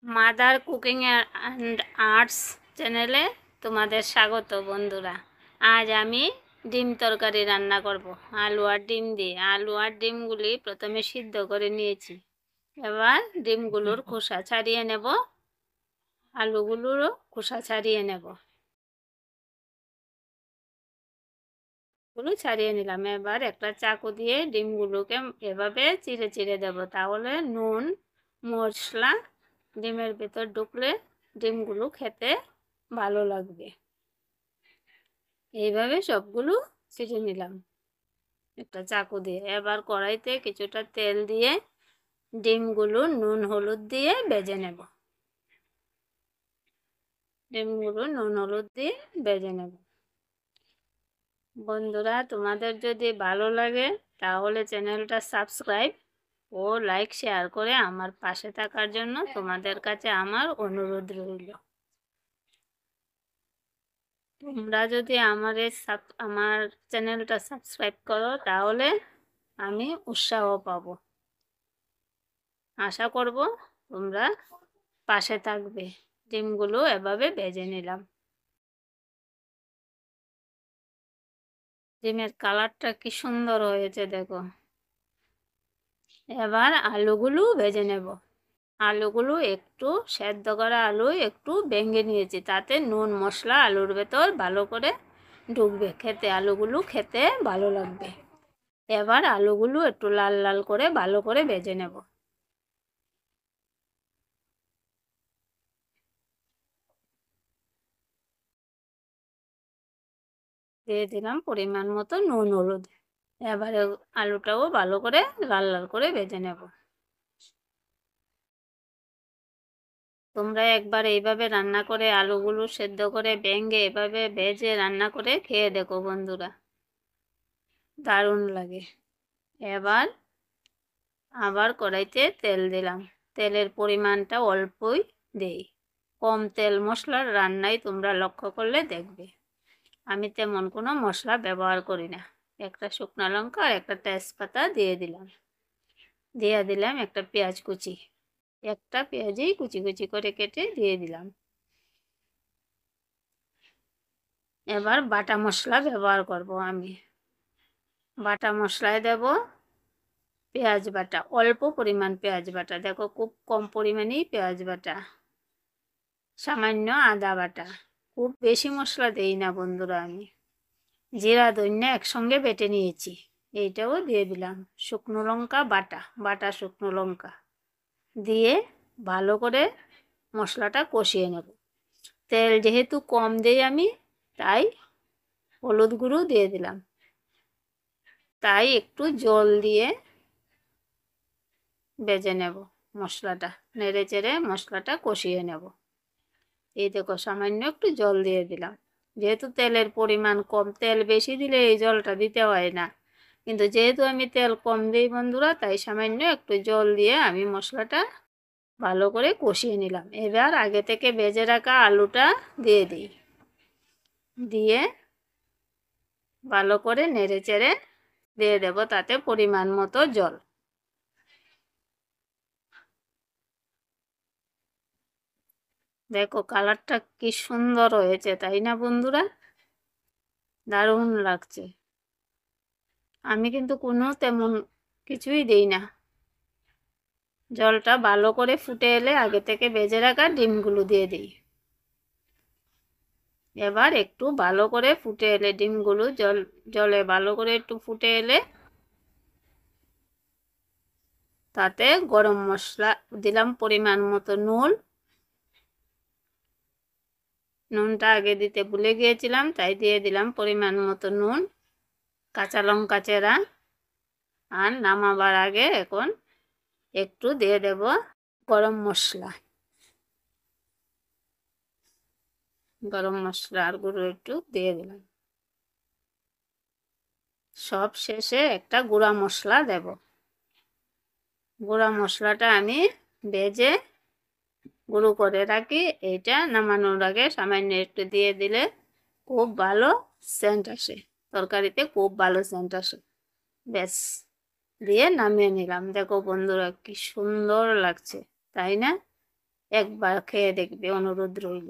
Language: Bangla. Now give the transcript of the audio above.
মাদার কুকিং অ্যান্ড আর্টস চ্যানেলে তোমাদের স্বাগত বন্ধুরা। আজ আমি ডিম তরকারি রান্না করব আলু আর ডিম দিয়ে। আলু আর ডিমগুলি প্রথমে সিদ্ধ করে নিয়েছি। এবার ডিমগুলোর খোসা ছাড়িয়ে নেব, আলুগুলোরও খোসা ছাড়িয়ে নেব। ছাড়িয়ে নিলাম। এবার একটা চাকু দিয়ে ডিমগুলোকে এভাবে চিড়ে চিড়ে দেব, তাহলে নুন মশলা ডিমের ভেতর ঢুকলে ডিমগুলো খেতে ভালো লাগবে। এইভাবে সবগুলো চিড়ে নিলাম একটা চাকু দিয়ে। এবার কড়াইতে কিছুটা তেল দিয়ে ডিমগুলো নুন হলুদ দিয়ে ভেজে নেব। ডিমগুলো নুন হলুদ দিয়ে ভেজে নেব। বন্ধুরা, তোমাদের যদি ভালো লাগে তাহলে চ্যানেলটা সাবস্ক্রাইব ও লাইক শেয়ার করে আমার পাশে থাকার জন্য তোমাদের কাছে আমার অনুরোধ রইল। তোমরা যদি আমার চ্যানেলটা সাবস্ক্রাইব করো তাহলে আমি উৎসাহ পাবো। আশা করব তোমরা পাশে থাকবে। ডিমগুলো এভাবে ভেজে নিলাম। ডিমের কালারটা কি সুন্দর হয়েছে দেখো। এবার আলুগুলো ভেজে নেব। আলুগুলো একটু সেদ্ধ করা আলু একটু ভেঙে নিয়েছি, তাতে নুন মশলা আলুর ভেতর ভালো করে ঢুকবে, খেতে আলুগুলো খেতে ভালো লাগবে। এবার আলুগুলো একটু লাল লাল করে ভালো করে ভেজে নেব। দিয়ে দিলাম পরিমাণ মতো নুন হলুদ। এবারে আলুটাও ভালো করে লাল লাল করে ভেজে নেব। তোমরা একবার এইভাবে রান্না করে আলুগুলো সেদ্ধ করে ভেঙে এভাবে ভেজে রান্না করে খেয়ে দেখো বন্ধুরা, দারুণ লাগে। এবার আবার কড়াইতে তেল দিলাম। তেলের পরিমাণটা অল্পই দেই। কম তেল মশলার রান্নায় তোমরা লক্ষ্য করলে দেখবে আমি তেমন কোনো মশলা ব্যবহার করি না। একটা শুকনো লঙ্কা আর একটা তেজপাতা দিয়ে দিলাম একটা পেঁয়াজ কুচি। একটা পেঁয়াজই কুচি কুচি করে কেটে দিয়ে দিলাম। এবার বাটা মশলা ব্যবহার করব আমি। বাটা মশলায় দেব পেঁয়াজ বাটা, অল্প পরিমাণ পেঁয়াজ বাটা, দেখো খুব কম পরিমাণেই পেঁয়াজ বাটা, সামান্য আদা বাটা। খুব বেশি মশলা দেই না বন্ধুরা আমি। জিরা ধনিয়া একসঙ্গে বেটে নিয়েছি, এইটাও দিয়ে দিলাম। শুকনো লঙ্কা বাটা, বাটা শুকনো লঙ্কা দিয়ে ভালো করে মশলাটা কষিয়ে নেব। তেল যেহেতু কম দেই আমি, তাই হলুদ গুঁড়ো দিয়ে দিলাম। তাই একটু জল দিয়ে ভেজে নেব মশলাটা, নেড়ে চেড়ে মশলাটা কষিয়ে নেব। এই দেখো সামান্য একটু জল দিয়ে দিলাম। যেহেতু তেলের পরিমাণ কম, তেল বেশি দিলে এই জলটা দিতে হয় না, কিন্তু যেহেতু আমি তেল কম দিই বন্ধুরা, তাই সামান্য একটু জল দিয়ে আমি মশলাটা ভালো করে কষিয়ে নিলাম। এবার আগে থেকে ভেজে রাখা আলুটা দিয়ে দিই, দিয়ে ভালো করে নেড়ে চেড়ে দিয়ে দেব তাতে পরিমাণ মতো জল। দেখো কালারটা কি সুন্দর হয়েছে, তাই না বন্ধুরা? দারুণ লাগছে। আমি কিন্তু কোনো তেমন কিছুই দিই না। জলটা ভালো করে ফুটে এলে আগে থেকে ভেজে রাখা ডিমগুলো দিয়ে দিই। এবার একটু ভালো করে ফুটে এলে ডিমগুলো জলে ভালো করে একটু ফুটে এলে তাতে গরম মশলা দিলাম পরিমাণ মতো। নুনটা আগে দিতে ভুলে গিয়েছিলাম, তাই দিয়ে দিলাম পরিমাণ মতো নুন, কাঁচা লঙ্কা চেরা। আর নামাবার আগে এখন একটু দিয়ে দেব গরম মশলা। গরম মশলার গুঁড়ো একটু দিয়ে দিলাম। সব শেষে একটা গুঁড়া মশলা দেব। গুঁড়া মশলাটা আমি ভেজে গুঁড়ো করে রাখি, এইটা নামানোর আগে সামান্য একটু দিয়ে দিলে খুব ভালো সেন্ট আসে, তরকারিতে খুব ভালো সেন্ট আসে। ব্যাস, দিয়ে নামিয়ে নিলাম। দেখো বন্ধুরা কি সুন্দর লাগছে, তাই না? একবার খেয়ে দেখবে, অনুরোধ রইল।